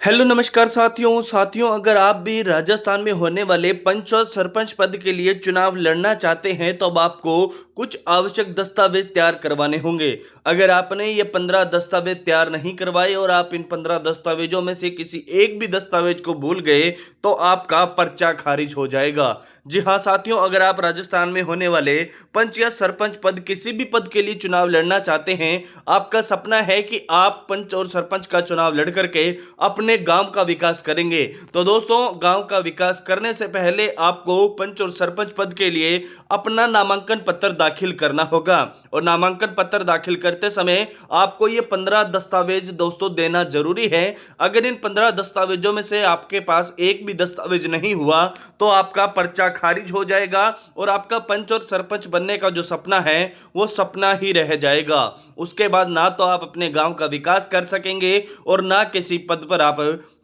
Hello नमस्कार साथियों अगर आप भी राजस्थान में होने वाले पंच और सरपंच पद के लिए चुनाव लड़ना चाहते हैं तो अब आपको कुछ आवश्यक दस्तावेज तैयार करवाने होंगे। अगर आपने ये 15 दस्तावेज तैयार नहीं करवाए और आप इन 15 दस्तावेजों में से किसी एक भी दस्तावेज को भूल गए तो आपका पर्चा खारिज हो जाएगा। जी हाँ साथियों, अगर आप राजस्थान में होने वाले पंच या सरपंच पद किसी भी पद के लिए चुनाव लड़ना चाहते हैं, आपका सपना है कि आप पंच और सरपंच का चुनाव लड़ करके अपने गांव का विकास करेंगे, तो दोस्तों गांव का विकास करने से पहले आपको पंच और सरपंच पद के लिए अपना नामांकन पत्र दाखिल करना होगा। और नामांकन पत्र दाखिल करते समय आपको ये 15 दस्तावेज दोस्तों देना जरूरी है। अगर इन 15 दस्तावेजों में से आपके पास एक भी दस्तावेज नहीं हुआ तो आपका पर्चा खारिज हो जाएगा और आपका पंच और सरपंच बनने का जो सपना है वो सपना ही रह जाएगा। उसके बाद ना तो आप अपने गांव का विकास कर सकेंगे और ना किसी पद पर आप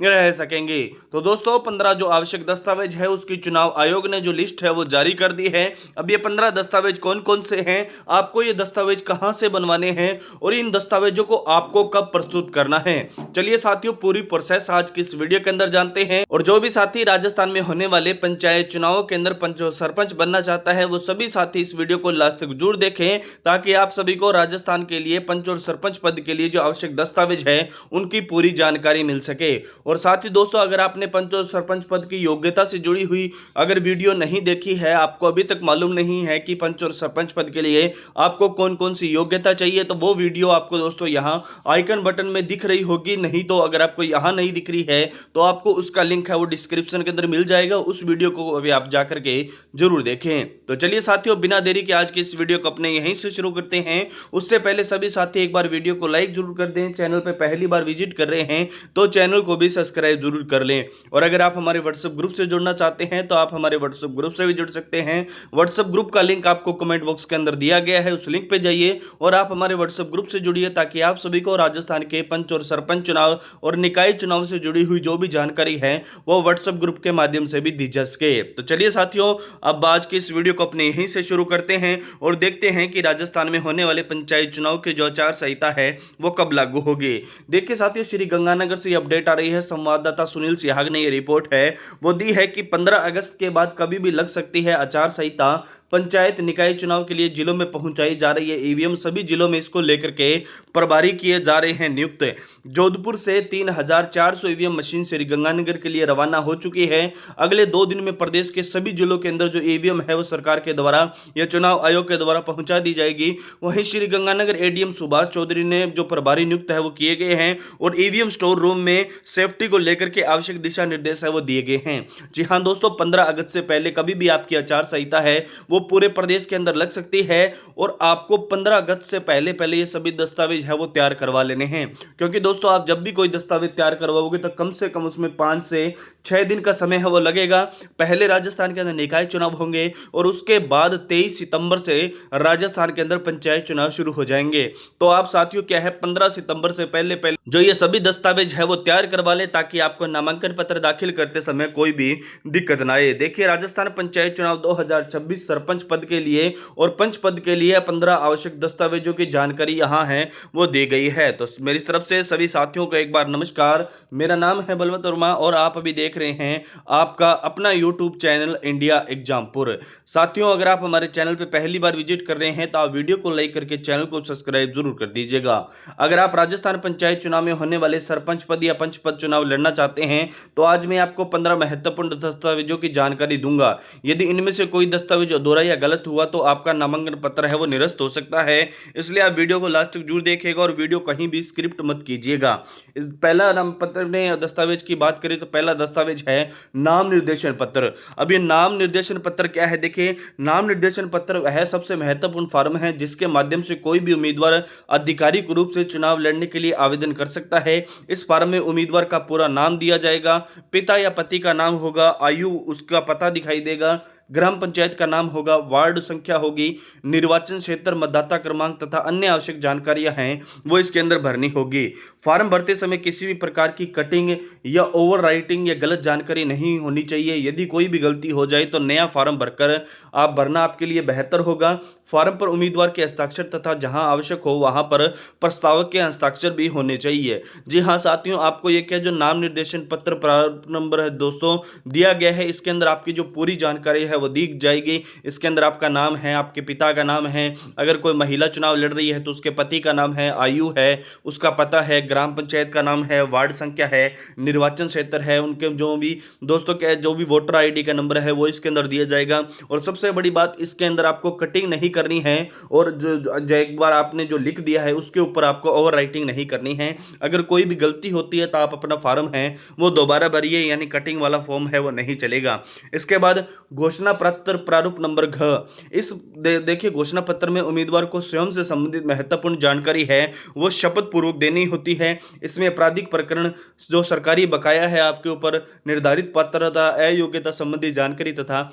रह सकेंगे। तो दोस्तों 15 जो आवश्यक दस्तावेज है उसकी चुनाव आयोग ने जो लिस्ट है वो जारी कर दी है। अब ये 15 दस्तावेज कौन कौन से हैं, आपको ये दस्तावेज कहां से बनवाने हैं और इन दस्तावेजों को आपको कब प्रस्तुत करना है, चलिए साथियों पूरी प्रोसेस आज की इस वीडियो के अंदर जानते हैं। और जो भी साथी राजस्थान में होने वाले पंचायत चुनावों के अंदर पंच और सरपंच बनना चाहता है वो सभी साथी इस वीडियो को लास्ट तक जरूर देखें, ताकि आप सभी को राजस्थान के लिए पंच और सरपंच पद के लिए जो आवश्यक दस्तावेज है उनकी पूरी जानकारी मिल सके। और साथ ही दोस्तों अगर आपने पंच और सरपंच पद की योग्यता से जुड़ी हुई अगर वीडियो नहीं देखी है, आपको अभी तक मालूम नहीं है कि पंच और सरपंच पद के लिए आपको कौन कौन सी योग्यता चाहिए, तो वो वीडियो आपको दोस्तों यहां आइकन बटन में दिख रही होगी। नहीं तो अगर आपको यहां नहीं दिख रही है तो आपको उसका लिंक है वो डिस्क्रिप्शन के अंदर मिल जाएगा, उस वीडियो को अभी आप जाकर के जरूर देखें। तो चलिए साथियों बिना देरी के आज की इस वीडियो को अपने यहीं से शुरू करते हैं। उससे पहले सभी साथी एक बार वीडियो को लाइक जरूर कर दें, चैनल पर पहली बार विजिट कर रहे हैं तो चैनल को भी सब्सक्राइब जरूर कर लें। और अगर आप हमारे व्हाट्सएप ग्रुप से जुड़ना चाहते हैं तो आप हमारे व्हाट्सएप ग्रुप से भी जुड़ सकते हैं। व्हाट्सएप ग्रुप का लिंक आपको कमेंट बॉक्स के अंदर दिया गया है, उस लिंक पे जाइए और आप हमारे व्हाट्सएप ग्रुप से जुड़िए, ताकि आप सभी को राजस्थान के पंच और सरपंच चुनाव और निकाय चुनाव से जुड़ी हुई जो भी जानकारी है वो व्हाट्सएप ग्रुप के माध्यम से भी दी जा सके। तो चलिए साथियों अब आज की इस वीडियो को अपने यहीं से शुरू करते हैं और देखते हैं कि राजस्थान में होने वाले पंचायत चुनाव की जो आचार संहिता है वो कब लागू होगी। देखिए साथियों श्री गंगानगर से अपडेट आ रही है, संवाददाता सुनील सिहाग ने ये रिपोर्ट है वो दी है कि 15 अगस्त के बाद कभी भी लग सकती है आचार संहिता। पंचायत निकाय चुनाव के लिए जिलों में पहुंचाई जा रही है ईवीएम, सभी जिलों में इसको लेकर के प्रभारी किए जा रहे हैं नियुक्त। जोधपुर से 3400 ईवीएम मशीन श्रीगंगानगर के लिए रवाना हो चुकी है। अगले 2 दिन में प्रदेश के सभी जिलों के अंदर जो ईवीएम है वो सरकार के द्वारा या चुनाव आयोग के द्वारा पहुंचा दी जाएगी। वहीं श्रीगंगानगर एडीएम सुभाष चौधरी ने जो प्रभारी नियुक्त है वो किए गए हैं और ईवीएम स्टोर रूम में सेफ्टी को लेकर के आवश्यक दिशा निर्देश है वो दिए गए हैं। जी हाँ दोस्तों 15 अगस्त से पहले कभी भी आपकी आचार संहिता है वो पूरे प्रदेश के अंदर लग सकती है और आपको 15 अगस्त से पहले पहले ये सभी दस्तावेज है वो तैयार करवा लेने हैं। क्योंकि दोस्तों आप जब भी कोई दस्तावेज तैयार करवाओगे तो कम से कम उसमें 5 से 6 दिन का समय है वो लगेगा। पहले राजस्थान के अंदर निकाय चुनाव होंगे और उसके बाद 23 सितंबर से राजस्थान के अंदर पंचायत चुनाव शुरू हो जाएंगे। तो आप साथियों क्या है 15 सितंबर से पहले पहले जो ये सभी दस्तावेज है वो तैयार करवा ले, ताकि आपको नामांकन पत्र दाखिल करते समय कोई भी दिक्कत ना आए। देखिए राजस्थान पंचायत चुनाव 2026 सरपंच पद के लिए और पंच पद के लिए 15 आवश्यक दस्तावेजों की जानकारी यहां है वो दी गई है। तो मेरी तरफ से सभी साथियों को एक बार नमस्कार, मेरा नाम है बलवंत वर्मा और आप अभी देख रहे हैं आपका अपना यूट्यूब चैनल इंडिया एग्जामपुर। साथियों अगर आप हमारे चैनल पर पहली बार विजिट कर रहे हैं तो आप वीडियो को लाइक करके चैनल को सब्सक्राइब जरूर कर दीजिएगा। अगर आप राजस्थान पंचायत चुनाव में होने वाले सरपंच पद या पंच पद चुनाव लड़ना चाहते हैं तो आज मैं आपको 15 महत्वपूर्ण दस्तावेजों की जानकारी दूंगा। यदि इनमें से कोई दस्तावेज अधूरा या गलत हुआ तो आपका नामांकन पत्र है वो निरस्त हो सकता है, इसलिए आप वीडियो को लास्ट तक जरूर देखिएगा और वीडियो कहीं भी स्क्रिप्ट मत कीजिएगा। पहला नाम पत्र में दस्तावेज की बात करें तो पहला दस्तावेज है नाम निर्देशन पत्र। अब ये नाम निर्देशन पत्र क्या है, देखिए नाम निर्देशन पत्र वह सबसे महत्वपूर्ण फॉर्म है जिसके माध्यम से कोई भी उम्मीदवार आधिकारिक रूप से चुनाव लड़ने के लिए आवेदन कर सकता है। इस फॉर्म में उम्मीदवार का पूरा नाम दिया जाएगा, पिता या पति का नाम होगा, आयु उसका पता दिखाई देगा, ग्राम पंचायत का नाम होगा, वार्ड संख्या होगी, निर्वाचन क्षेत्र, मतदाता क्रमांक तथा अन्य आवश्यक जानकारियां हैं वो इसके अंदर भरनी होगी। फॉर्म भरते समय किसी भी प्रकार की कटिंग या ओवर राइटिंग या गलत जानकारी नहीं होनी चाहिए। यदि कोई भी गलती हो जाए तो नया फॉर्म भरकर आप भरना आपके लिए बेहतर होगा। फॉर्म पर उम्मीदवार के हस्ताक्षर तथा जहां आवश्यक हो वहां पर प्रस्तावक के हस्ताक्षर भी होने चाहिए। जी हाँ साथियों, आपको ये क्या जो नाम निर्देशन पत्र प्रारूप नंबर है दोस्तों दिया गया है, इसके अंदर आपकी जो पूरी जानकारी है वो दी जाएगी। इसके अंदर आपका नाम है, आपके पिता का नाम है, अगर कोई महिला चुनाव लड़ रही है तो उसके पति का नाम है, आयु है, उसका पता है, ग्राम पंचायत का नाम है, वार्ड संख्या है, निर्वाचन क्षेत्र है, उनके जो भी दोस्तों क्या जो भी वोटर आईडी का नंबर है वो इसके अंदर दिया जाएगा। और सबसे बड़ी बात, इसके अंदर आपको कटिंग नहीं करनी है और जो एक बार आपने जो लिख दिया है उसके ऊपर आपको ओवर राइटिंग नहीं करनी है। अगर कोई भी गलती होती है तो आप अपना फॉर्म है वो दोबारा भरिए, यानी कटिंग वाला फॉर्म है वो नहीं चलेगा। इसके बाद घोषणा पत्र प्रारूप नंबर घ, इस देखिए घोषणा पत्र में उम्मीदवार को स्वयं से संबंधित महत्वपूर्ण जानकारी है वो शपथ पूर्वक देनी होती है। इसमें आपराधिक प्रकरण, जो सरकारी बकाया है आपके ऊपर, निर्धारित पात्रता, अयोग्यता संबंधी जानकारी तथा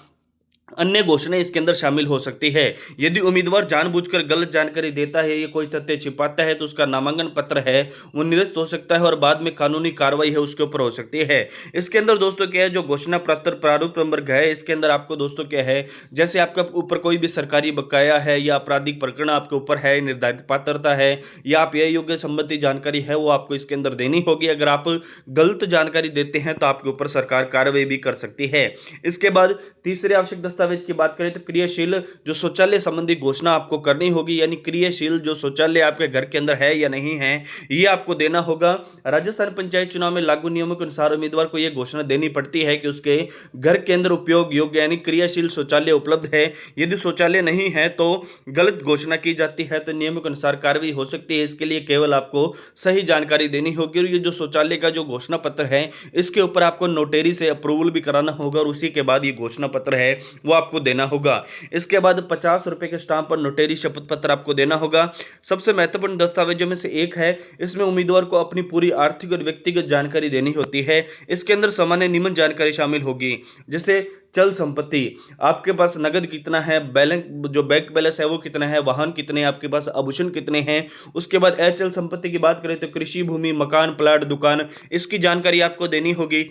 अन्य घोषणाएं इसके अंदर शामिल हो सकती है। यदि उम्मीदवार जानबूझकर गलत जानकारी देता है या कोई तथ्य छिपाता है तो उसका नामांकन पत्र है वो निरस्त हो सकता है और बाद में कानूनी कार्रवाई है उसके ऊपर हो सकती है। इसके अंदर दोस्तों क्या है, जो घोषणा पत्र प्रारूप नंबर है इसके अंदर आपको दोस्तों क्या है, जैसे आपका ऊपर कोई भी सरकारी बकाया है या आपराधिक प्रकरण आपके ऊपर है, निर्धारित पात्रता है या आप योग्य संबंधी जानकारी है वो आपको इसके अंदर देनी होगी। अगर आप गलत जानकारी देते हैं तो आपके ऊपर सरकार कार्रवाई भी कर सकती है। इसके बाद तीसरे आवश्यक दस्तावेज की बात करें तो क्रियाशील जो शौचालय संबंधी घोषणा आपको करनी होगी, यानी क्रियाशील जो शौचालय आपके घर के अंदर है या नहीं है ये आपको देना होगा। राजस्थान पंचायत चुनाव में लागू नियमों के अनुसार उम्मीदवार को यह घोषणा देनी पड़ती है कि उसके घर के अंदर उपयोग योग्य यानी क्रियाशील शौचालय उपलब्ध है। यदि शौचालय नहीं है तो गलत घोषणा की जाती है तो नियमों के अनुसार कार्रवाई हो सकती है। इसके लिए केवल आपको सही जानकारी देनी होगी और ये जो शौचालय का जो घोषणा पत्र है इसके ऊपर आपको नोटरी से अप्रूवल भी कराना होगा और उसी के बाद ये घोषणा पत्र है वो आपको देना होगा। इसके बाद 50 रुपए के स्टाम्प पर नोटरी शपथ पत्र आपको देना होगा। सबसे महत्वपूर्ण दस्तावेजों में से एक है, इसमें उम्मीदवार को अपनी पूरी आर्थिक और व्यक्तिगत जानकारी देनी होती है। इसके अंदर सामान्य निम्न जानकारी शामिल होगी, जैसे चल संपत्ति, आपके पास नगद कितना है, बैलेंस जो बैंक बैलेंस है वो कितना है, वाहन कितने, आपके पास आभूषण कितने हैं। उसके बाद अचल संपत्ति की बात करें तो कृषि भूमि, मकान, प्लाट, दुकान, इसकी जानकारी आपको देनी होगी।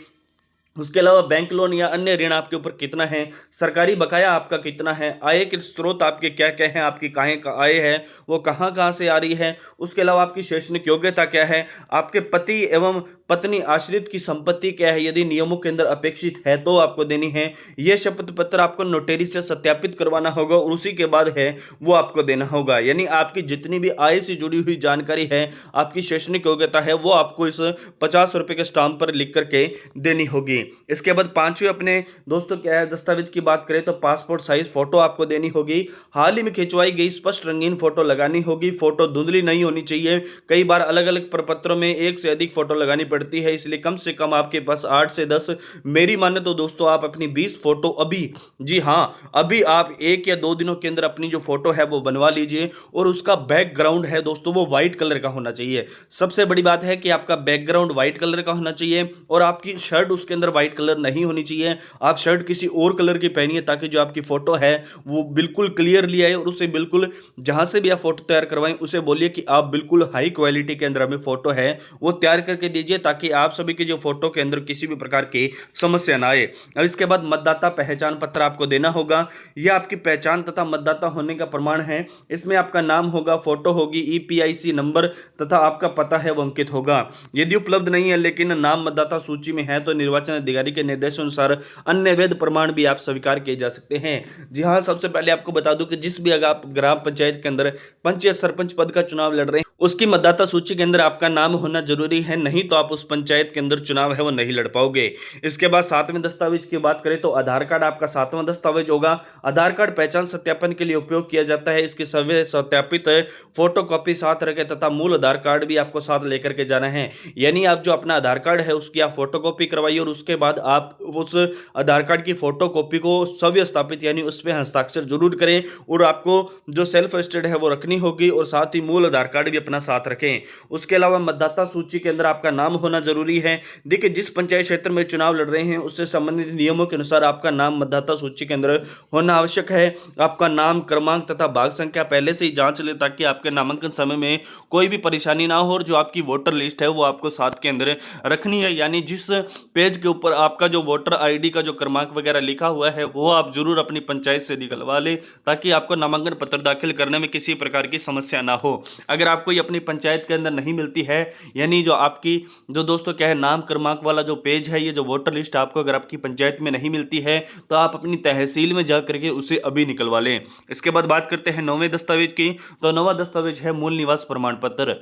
उसके अलावा बैंक लोन या अन्य ऋण आपके ऊपर कितना है, सरकारी बकाया आपका कितना है, आय के स्रोत आपके क्या क्या हैं, आपकी कहाँ का आय है वो कहाँ कहाँ से आ रही है। उसके अलावा आपकी शैक्षणिक योग्यता क्या है, आपके पति एवं पत्नी आश्रित की संपत्ति क्या है, यदि नियमों के अंदर अपेक्षित है तो आपको देनी है। यह शपथ पत्र आपको नोटरी से सत्यापित करवाना होगा और उसी के बाद है वो आपको देना होगा। यानी आपकी जितनी भी आय से जुड़ी हुई जानकारी है, आपकी शैक्षणिक योग्यता है वो आपको इस 50 रुपए के स्टाम्प पर लिख करके देनी होगी। इसके बाद पांचवें अपने दोस्तों क्या है दस्तावेज की बात करें तो पासपोर्ट साइज फोटो आपको देनी होगी। हाल ही में खिंचवाई गई स्पष्ट रंगीन फोटो लगानी होगी। फोटो धुंधली नहीं होनी चाहिए। कई बार अलग अलग प्रपत्रों में एक से अधिक फोटो लगानी पड़ती है, इसलिए कम से कम आपके पास 8 से 10, मेरी माने तो दोस्तों आप अपनी 20 फोटो अभी, जी हाँ अभी आप 1 या 2 दिनों के अंदर अपनी जो फोटो है वो बनवा लीजिए और उसका बैकग्राउंड है दोस्तों वो व्हाइट कलर का होना चाहिए। सबसे बड़ी बात है कि आपका बैकग्राउंड व्हाइट कलर का होना चाहिए और आपकी शर्ट उसके अंदर व्हाइट कलर नहीं होनी चाहिए। आप शर्ट किसी और कलर की पहनिए ताकि जो आपकी फोटो है वो बिल्कुल क्लियरली आए और उसे बिल्कुल जहां से भी आप फोटो तैयार करवाएं उसे बोलिए कि आप बिल्कुल हाई क्वालिटी के अंदर हमें फोटो है वो तैयार करके दीजिए ताकि आप सभी के जो फोटो के अंदर किसी भी प्रकार की समस्या ना आए। और इसके बाद मतदाता पहचान पत्र आपको देना होगा। यह आपकी पहचान तथा मतदाता होने का प्रमाण है। इसमें आपका नाम होगा, फोटो होगी, EPIC नंबर तथा आपका पता है वो अंकित होगा। यदि उपलब्ध नहीं है लेकिन नाम मतदाता सूची में है तो निर्वाचन अधिकारी के निर्देशानुसार अन्य वैध प्रमाण भी आप स्वीकार किए जा सकते हैं। जी हाँ, सबसे पहले आपको बता दूं कि जिस भी अगर आप ग्राम पंचायत के अंदर पंच या सरपंच पद का चुनाव लड़ रहे हैं उसकी मतदाता सूची के अंदर आपका नाम होना जरूरी है, नहीं तो आप उस पंचायत के अंदर चुनाव है वो नहीं लड़ पाओगे। इसके बाद 7वें दस्तावेज की बात करें तो आधार कार्ड आपका 7वां दस्तावेज होगा। आधार कार्ड पहचान सत्यापन के लिए उपयोग किया जाता है। इसके सभी सत्यापित फोटो कॉपी साथ रखें तथा मूल आधार कार्ड भी आपको साथ लेकर के जाना है। यानी आप जो अपना आधार कार्ड है उसकी आप फोटो कॉपी करवाइए और उसके बाद आप उस आधार कार्ड की फोटो कॉपी को सव्यस्थापित यानी उस पर हस्ताक्षर जरूर करें और आपको जो सेल्फ अटेस्टेड है वो रखनी होगी और साथ ही मूल आधार कार्ड भी अपना अपना साथ रखें। उसके अलावा मतदाता सूची के अंदर आपका नाम होना जरूरी है। देखिए, जिस पंचायत क्षेत्र में चुनाव लड़ रहे हैं उससे संबंधित नियमों के अनुसार आपका नाम मतदाता सूची के अंदर होना आवश्यक है। आपका नाम, क्रमांक तथा भाग संख्या पहले से ही जांच लें ताकि आपके नामांकन समय में कोई भी परेशानी ना हो। और जो आपकी वोटर लिस्ट है वो आपको साथ के अंदर रखनी है, यानी जिस पेज के ऊपर आपका जो वोटर आईडी का जो क्रमांक वगैरह लिखा हुआ है वो आप जरूर अपनी पंचायत से निकलवा लें ताकि आपको नामांकन पत्र दाखिल करने में किसी प्रकार की समस्या ना हो। अगर आपको ये अपनी पंचायत के अंदर नहीं मिलती है, यानी जो आपकी जो दोस्तों क्या है नाम क्रमांक वाला जो पेज है, ये जो वोटर लिस्ट आपको अगर आपकी पंचायत में नहीं मिलती है तो आप अपनी तहसील में जा करके उसे अभी निकलवा लें। इसके बाद बात करते हैं नौवें दस्तावेज की। तो नौवां दस्तावेज है मूल निवास प्रमाण पत्र।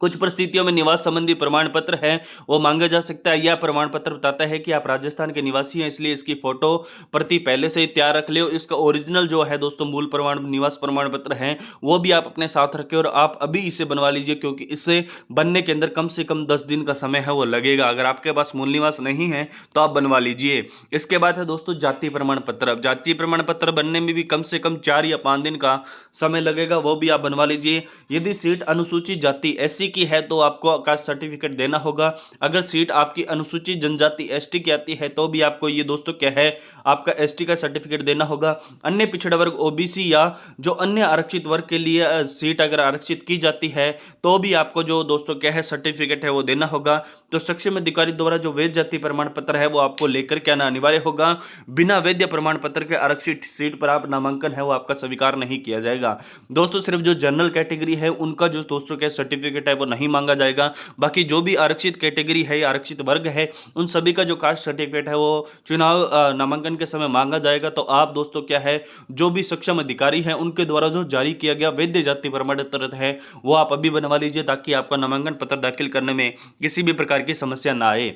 कुछ परिस्थितियों में निवास संबंधी प्रमाण पत्र है वो मांगा जा सकता है। यह प्रमाण पत्र बताता है कि आप राजस्थान के निवासी हैं, इसलिए इसकी फोटो प्रति पहले से ही तैयार रख ले। इसका ओरिजिनल जो है दोस्तों मूल प्रमाण निवास प्रमाण पत्र है वो भी आप अपने साथ रखें और आप अभी इसे बनवा लीजिए, क्योंकि इसे बनने के अंदर कम से कम 10 दिन का समय है वो लगेगा। अगर आपके पास मूल निवास नहीं है तो आप बनवा लीजिए। इसके बाद है दोस्तों जाति प्रमाण पत्र। अब जाति प्रमाण पत्र बनने में भी कम से कम 4 या 5 दिन का समय लगेगा, वो भी आप बनवा लीजिए। यदि सीट अनुसूचित जाति एससी की है तो आपको कास्ट सर्टिफिकेट देना होगा। अगर सीट आपकी अनुसूचित जनजाति एसटी की आती है तो भी आपको ये दोस्तों क्या है आपका एसटी का सर्टिफिकेट देना होगा। अन्य पिछड़ा वर्ग ओबीसी या जो अन्य आरक्षित वर्ग के लिए सीट अगर आरक्षित की जाती है तो भी आपको जो दोस्तों क्या है सर्टिफिकेट है वो देना होगा। तो सक्षम अधिकारी द्वारा जो वैध जाति प्रमाण पत्र है वो आपको लेकर के आना अनिवार्य होगा। बिना वैध प्रमाण पत्र के आरक्षित सीट पर आप नामांकन है वो आपका स्वीकार नहीं किया जाएगा। दोस्तों सिर्फ जो जनरल कैटेगरी है उनका जो दोस्तों क्या सर्टिफिकेट है वो नहीं मांगा जाएगा। बाकी जो भी आरक्षित कैटेगरी है या आरक्षित वर्ग है उन सभी का जो कास्ट सर्टिफिकेट है वो चुनाव नामांकन के समय मांगा जाएगा। तो आप दोस्तों क्या है जो भी सक्षम अधिकारी है उनके द्वारा जो जारी किया गया वैध जाति प्रमाण पत्र है वो आप अभी बनवा लीजिए ताकि आपका नामांकन पत्र दाखिल करने में किसी भी प्रकार की समस्या ना आए।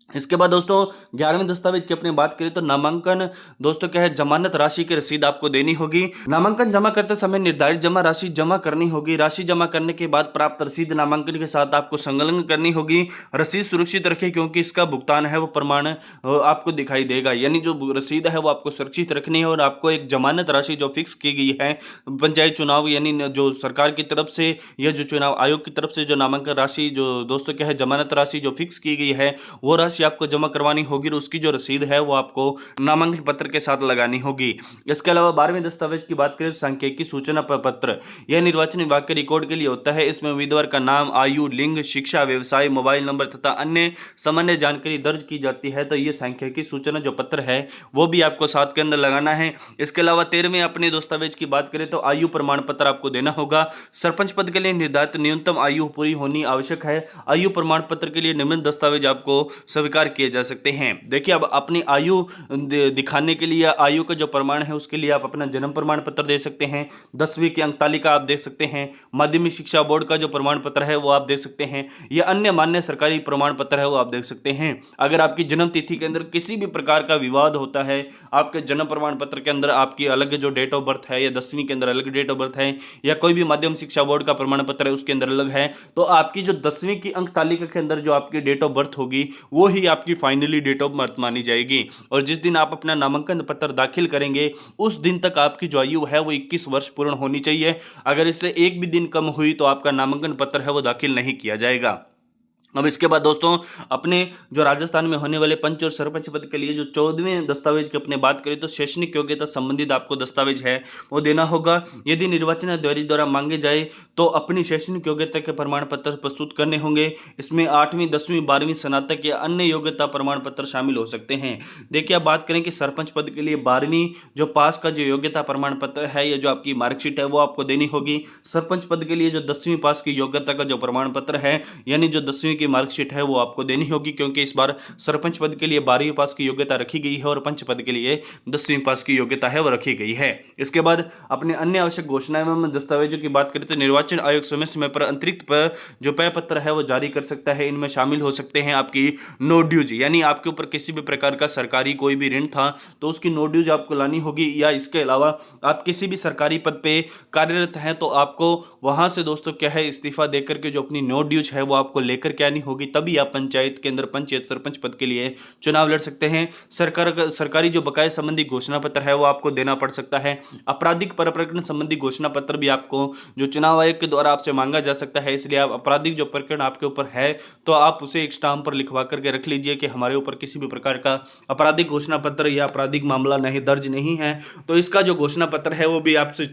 इसके बाद दोस्तों 11वें दस्तावेज की अपनी बात करें तो नामांकन दोस्तों क्या है जमानत राशि की रसीद आपको देनी होगी। नामांकन जमा करते समय निर्धारित जमा राशि जमा करनी होगी। राशि जमा करने के बाद प्राप्त रसीद नामांकन के साथ आपको संलग्न करनी होगी। रसीद सुरक्षित रखें क्योंकि इसका भुगतान है वो प्रमाण आपको दिखाई देगा, यानी जो रसीद है वो आपको सुरक्षित रखनी है। और आपको एक जमानत राशि जो फिक्स की गई है पंचायत चुनाव यानी जो सरकार की तरफ से या जो चुनाव आयोग की तरफ से जो नामांकन राशि जो दोस्तों क्या है जमानत राशि जो फिक्स की गई है वो राशि आपको जमा करवानी होगी और उसकी जो रसीद है वो आपको नामांकन पत्र के साथ लगानी होगी। इसके अलावा 12वें दस्तावेज की बात करें तो सांख्यिकी सूचना पत्र। यह निर्वाचन विभाग के रिकॉर्ड के लिए होता है। इसमें उम्मीदवार का नाम, आयु, लिंग, शिक्षा, व्यवसाय, मोबाइल नंबर तथा अन्य सामान्य जानकारी दर्ज की जाती है। तो ये सांख्यिकी सूचना जो पत्र है वो भी आपको साथ के अंदर लगाना है। इसके अलावा 13वें अपने दस्तावेज की बात करें तो आयु प्रमाण पत्र आपको देना होगा। सरपंच पद के लिए निर्धारित न्यूनतम आयु पूरी होनी आवश्यक है। आयु प्रमाण पत्र के लिए निम्न दस्तावेज आपको स्वीकार किए जा सकते हैं। देखिए, अब अपनी आयु दिखाने के लिए आयु का जो प्रमाण है उसके लिए आप अपना जन्म प्रमाण पत्र दे सकते हैं। 10वीं की अंक तालिका आप दे सकते हैं। माध्यमिक शिक्षा बोर्ड का जो प्रमाण पत्र है वो आप दे सकते हैं या अन्य मान्य सरकारी प्रमाण पत्र है वो आप दे सकते हैं। अगर आपकी जन्म तिथि के अंदर किसी भी प्रकार का विवाद होता है, आपके जन्म प्रमाण पत्र के अंदर आपकी अलग जो डेट ऑफ बर्थ है या 10वीं के अंदर अलग डेट ऑफ बर्थ है या कोई भी माध्यमिक शिक्षा बोर्ड का प्रमाण पत्र है उसके अंदर अलग है, तो आपकी जो 10वीं की अंक तालिका के अंदर जो आपकी डेट ऑफ बर्थ होगी वो ही आपकी फाइनली डेट ऑफ बर्थ मानी जाएगी। और जिस दिन आप अपना नामांकन पत्र दाखिल करेंगे उस दिन तक आपकी जो आयु है वो 21 वर्ष पूर्ण होनी चाहिए। अगर इससे एक भी दिन कम हुई तो आपका नामांकन पत्र है वो दाखिल नहीं किया जाएगा। अब इसके बाद दोस्तों अपने जो राजस्थान में होने वाले पंच और सरपंच पद के लिए जो 14वें दस्तावेज की अपने बात करें तो शैक्षणिक योग्यता संबंधित आपको दस्तावेज है वो देना होगा। यदि निर्वाचन अधिकारी द्वारा मांगे जाए तो अपनी शैक्षणिक योग्यता के प्रमाण पत्र प्रस्तुत करने होंगे। इसमें 8वीं 10वीं 12वीं स्नातक या अन्य योग्यता प्रमाण पत्र शामिल हो सकते हैं। देखिए, आप बात करें कि सरपंच पद के लिए 12वीं जो पास का जो योग्यता प्रमाण पत्र है या जो आपकी मार्कशीट है वो आपको देनी होगी। सरपंच पद के लिए जो 10वीं पास की योग्यता का जो प्रमाण पत्र है यानी जो 10वीं की मार्कशीट है वो आपको देनी होगी, क्योंकि इस बार सरपंच पद के लिए 12वीं पास की योग्यता रखी गई है और पंच पद के लिए 10वीं पास की योग्यता है वो रखी गई है। इसके बाद अपने अन्य आवश्यक घोषणाएं एवं दस्तावेजों की बात करें तो निर्वाचन आयोग समय समय पर अतिरिक्त पर जो पेय पत्र है वो जारी कर सकता है। इनमें शामिल हो सकते हैं आपकी नो ड्यूज, यानी आपके ऊपर किसी भी प्रकार का सरकारी कोई भी ऋण था तो उसकी नो ड्यूज आपको लानी होगी, या इसके अलावा आप किसी भी सरकारी पद पे कार्यरत हैं तो आपको वहां से दोस्तों क्या है इस्तीफा देकर के जो अपनी नो ड्यूज है वो आपको लेकर के आनी होगी तभी आप पंचायत के अंदर पंचायत सरपंच पद के लिए चुनाव लड़ सकते हैं। सरकारी जो बकाया संबंधी घोषणा पत्र है वो आपको देना पड़ सकता है। आपराधिक प्रकरण संबंधी घोषणा पत्र भी आपको जो चुनाव आयोग के द्वारा आपसे मांगा जा सकता है, इसलिए आप आपराधिक जो प्रकरण आपके ऊपर है तो आप उसे एक स्टाम्प पर लिखवा करके रख लीजिए कि हमारे ऊपर किसी भी प्रकार का आपराधिक घोषणा पत्र या आपराधिक मामला नहीं दर्ज नहीं है। तो इसका जो घोषणा पत्र है वो भी आपसे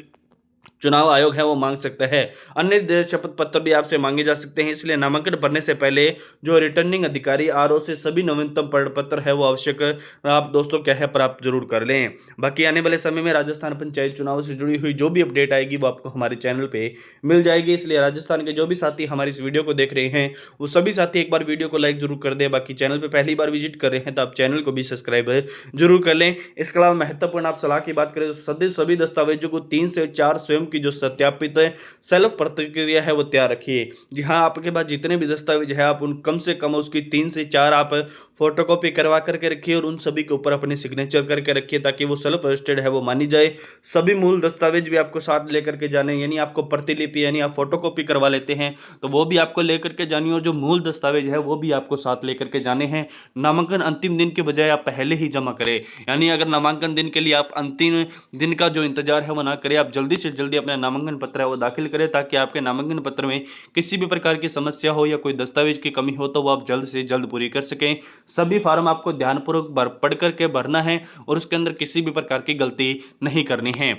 चुनाव आयोग है वो मांग सकता है। अन्य शपथ पत्र भी आपसे मांगे जा सकते हैं, इसलिए नामांकन भरने से पहले जो रिटर्निंग अधिकारी आरओ से सभी नवीनतम प्रमाण पत्र है वो आवश्यक आप दोस्तों क्या है प्राप्त जरूर कर लें। बाकी आने वाले समय में राजस्थान पंचायत चुनाव से जुड़ी हुई जो भी अपडेट आएगी वो आपको हमारे चैनल पे मिल जाएगी, इसलिए राजस्थान के जो भी साथी हमारी इस वीडियो को देख रहे हैं वो सभी साथी एक बार वीडियो को लाइक जरूर कर दें। बाकी चैनल पर पहली बार विजिट कर रहे हैं तो आप चैनल को भी सब्सक्राइब जरूर कर लें। इसके अलावा महत्वपूर्ण आप सलाह की बात करें तो सभी दस्तावेजों को 3 से 4 स्वयं की जो सत्यापित सेल्फ प्रतिक्रिया है वो तैयार रखिए। जी हाँ, आपके पास जितने भी दस्तावेज है आप उन कम से कम उसकी 3 से 4 आप फोटोकॉपी करवा करके रखिए और उन सभी के ऊपर अपनी सिग्नेचर करके रखिए ताकि वो सेल्फ अटेस्टेड है वो मानी जाए। सभी मूल दस्तावेज भी आपको साथ लेकर के जाने, यानी आपको प्रतिलिपि यानी आप फोटोकॉपी करवा लेते हैं तो वो भी आपको लेकर के जानी, और जो मूल दस्तावेज है वो भी आपको साथ लेकर के जाने हैं। नामांकन अंतिम दिन के बजाय आप पहले ही जमा करें, यानी अगर नामांकन दिन के लिए आप अंतिम दिन का जो इंतजार है वो ना करें, आप जल्दी से जल्दी अपना नामांकन पत्र है वो दाखिल करें ताकि आपके नामांकन पत्र में किसी भी प्रकार की समस्या हो या कोई दस्तावेज की कमी हो तो वो आप जल्द से जल्द पूरी कर सकें। सभी फार्म आपको ध्यानपूर्वक पढ़ करके भरना है और उसके अंदर किसी भी प्रकार की गलती नहीं करनी है।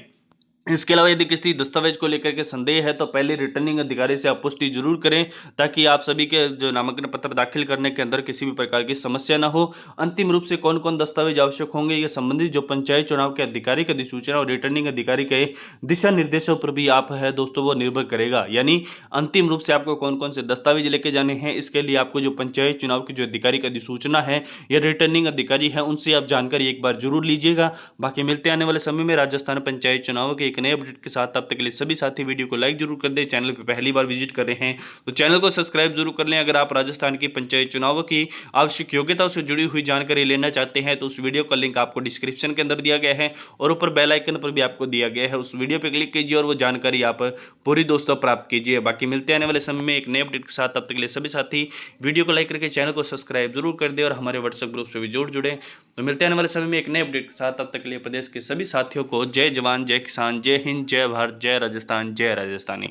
इसके अलावा यदि किसी दस्तावेज को लेकर के संदेह है तो पहले रिटर्निंग अधिकारी से आप पुष्टि जरूर करें ताकि आप सभी के जो नामांकन पत्र दाखिल करने के अंदर किसी भी प्रकार की समस्या ना हो। अंतिम रूप से कौन कौन दस्तावेज आवश्यक होंगे ये संबंधित जो पंचायत चुनाव के अधिकारी की अधिसूचना और रिटर्निंग अधिकारी के दिशा निर्देशों पर भी आप है दोस्तों वो निर्भर करेगा, यानी अंतिम रूप से आपको कौन कौन से दस्तावेज लेके जाने हैं इसके लिए आपको जो पंचायत चुनाव की जो अधिकारी की अधिसूचना है या रिटर्निंग अधिकारी है उनसे आप जानकारी एक बार जरूर लीजिएगा। बाकी मिलते आने वाले समय में राजस्थान पंचायत चुनाव के नए अपडेट के साथ। तब तक के लिए सभी साथी वीडियो को लाइक जरूर कर दें, चैनल पर पहली बार विजिट कर रहे हैं तो चैनल को सब्सक्राइब जरूर कर लें। अगर आप राजस्थान की पंचायत चुनाव की आवश्यक योग्यताओं से जुड़ी हुई जानकारी लेना चाहते हैं तो उस वीडियो का लिंक आपको डिस्क्रिप्शन के अंदर दिया गया है और ऊपर बेल आइकन पर भी आपको दिया गया है, उस वीडियो पर क्लिक कीजिए और वो जानकारी आप पूरी दोस्तों प्राप्त कीजिए। बाकी मिलते आने वाले समय में एक नए अपडेट के साथ, तब तक के लिए सभी साथी वीडियो को लाइक करके चैनल को सब्सक्राइब जरूर कर दें और हमारे व्हाट्सएप ग्रुप से भी जुड़े। तो मिलते आने वाले समय में एक नए अपडेट के साथ, तब तक के लिए प्रदेश के सभी साथियों को जय जवान, जय किसान, जय हिंद, जय भारत, जय राजस्थान, जय राजस्थानी।